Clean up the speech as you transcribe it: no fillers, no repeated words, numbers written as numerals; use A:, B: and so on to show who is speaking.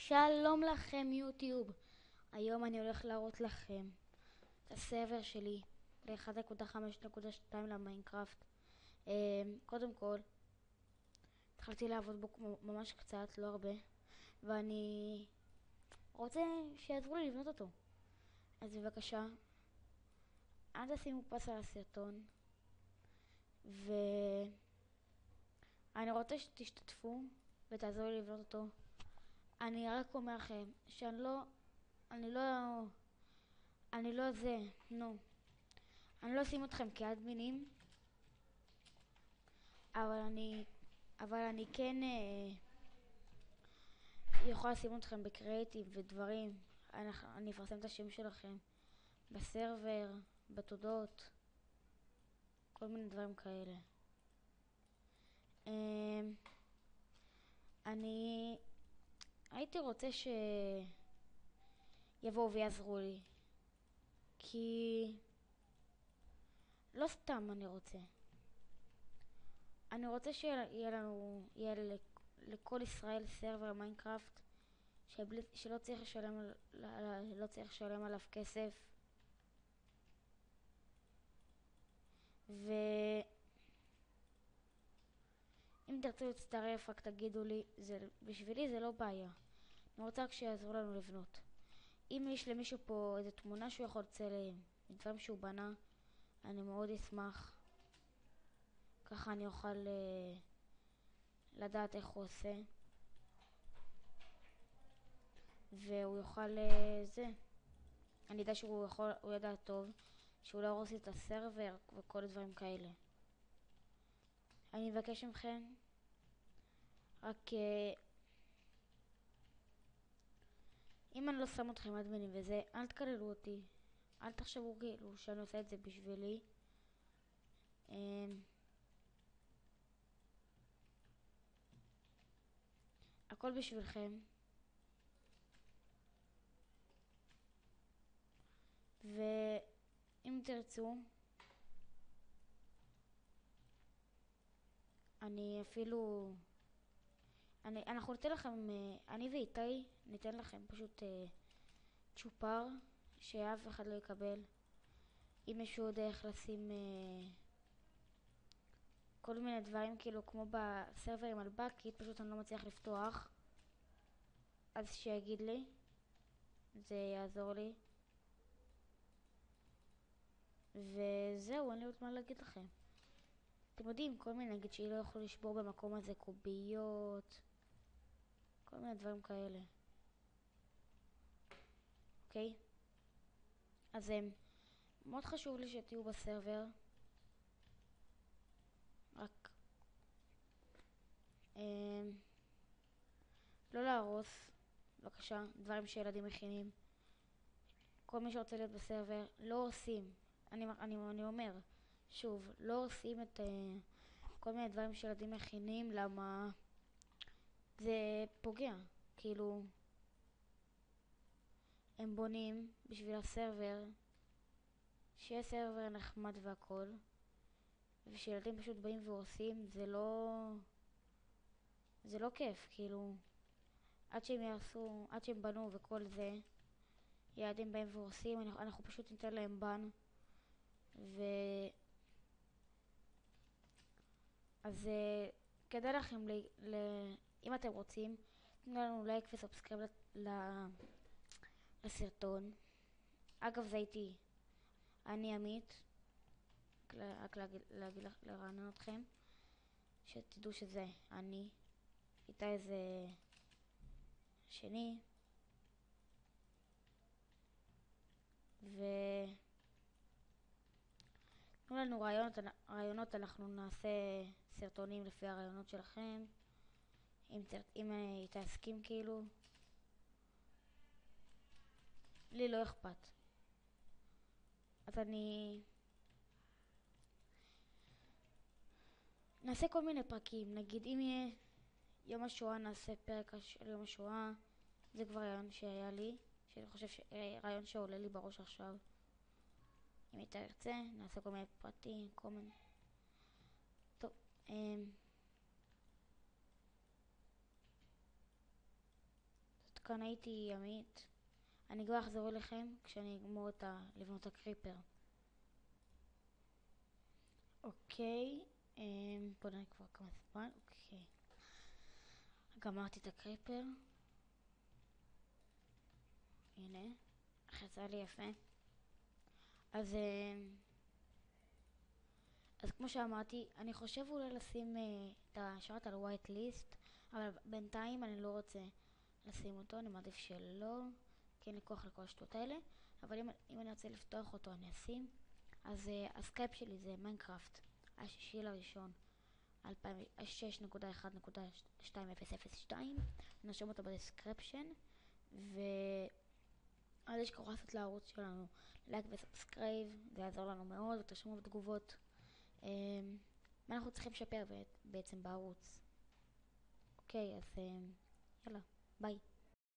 A: שלום לכם יוטיוב. היום אני הולך להראות לכם את הסרבר שלי ל-1.5.2 למיינקראפט. קודם כל, התחלתי לעבוד בו ממש קצת, לא הרבה, ואני רוצה שיעזרו לי לבנות אותו. אז בבקשה, אל תשימו פס על הסרטון, ואני רוצה שתשתתפו ותעזרו לי לבנות אותו. אני רק אומר לכם שאני לא, אני לא, אני לא זה, נו. אני לא אשים אתכם כאדמינים, אבל אני כן יכול לשים אתכם בקריאיטיב ודברים. אני אפרסם את השם שלכם בסרבר, בתודות, כל מיני דברים כאלה. אני הייתי רוצה שיבואו ויעזרו לי, כי לא סתם אני רוצה שיהיה לנו, לכל ישראל סרבר מיינקראפט שלא צריך לשלם עליו כסף. ואם תרצו להצטרף רק תגידו לי, בשבילי זה לא בעיה. אני רוצה רק שיעזרו לנו לבנות. אם יש למישהו פה איזו תמונה שהוא יכול לצלם, דברים שהוא בנה, אני מאוד אשמח. ככה אני אוכל לדעת איך הוא עושה, והוא יוכל אני יודע שהוא ידע טוב שהוא לא הורס לי את הסרבר וכל הדברים כאלה. אני מבקש מכם רק אם אני לא שם אתכם אדמינים וזה, אל תקללו אותי, אל תחשבו כאילו שאני עושה את זה בשבילי. הכל בשבילכם. ואם תרצו, אנחנו ניתן לכם, אני ואיתי ניתן לכם פשוט צ'ופר שאף אחד לא יקבל. אם יש עוד איך לשים כל מיני דברים כאילו כמו בסרברים על בקית, פשוט אני לא מצליח לפתוח, אז שיגיד לי, זה יעזור לי. וזהו, אין לי עוד מה להגיד לכם. אתם יודעים, כל מיני, נגיד שהיא לא יכולה לשבור במקום הזה קוביות, כל מיני דברים כאלה. אוקיי? אז מאוד חשוב לי שתהיו בסרבר. רק לא להרוס, בבקשה, דברים שילדים מכינים. כל מי שרוצה להיות בסרבר, לא עושים. אני אומר, שוב, לא עושים את כל מיני דברים שילדים מכינים, למה זה פוגע. כאילו, הם בונים בשביל הסרבר, שיהיה סרבר נחמד והכל, ושילדים פשוט באים ועושים, זה לא כיף, כאילו, עד שהם בנו וכל זה, ילדים באים ועושים, אנחנו פשוט ניתן להם בן. אז כדאי לכם, אם אתם רוצים, תנו לנו לייק וסאבסקרייב לסרטון. אגב, זה הייתי, אני עמית, רק לרענן אתכם, שתדעו שזה אני. איתי זה שני, תנו לנו רעיונות, אנחנו נעשה סרטונים לפי הרעיונות שלכם, אם תסכים כאילו, לי לא אכפת. אז נעשה כל מיני פרקים, נגיד אם יהיה יום השואה נעשה פרק של יום השואה. זה כבר רעיון שהיה לי, שאני חושב רעיון שעולה לי בראש עכשיו. אם אתה ירצה, נעשה כל מיני פרטים, כל מיני. טוב, זאת כאן הייתי עמית. אני כבר אחזור אליכם כשאני אגמור לבנות את הקריפר. אוקיי, בוא נראה כבר כמה זמן. אוקיי, גמרתי את הקריפר. הנה, יצא לי יפה. אז כמו שאמרתי, אני חושב אולי לשים את השרת על white list, אבל בינתיים אני לא רוצה לשים אותו, אני מעדיף שלא, כי אין לי כוח לכל השטות האלה, אבל אם אני רוצה לפתוח אותו אני אשים. אז הסקייפ שלי זה מיינקראפט, השישי לראשון, 6.1.2002, נרשום אותו בדסקריפשן, ואל תשכחו לעשות לערוץ שלנו לייק וסאבסקרייב, זה יעזור לנו מאוד, ותרשמו בתגובות מה אנחנו צריכים לשפר בעצם בערוץ. אוקיי, אז יאללה, ביי.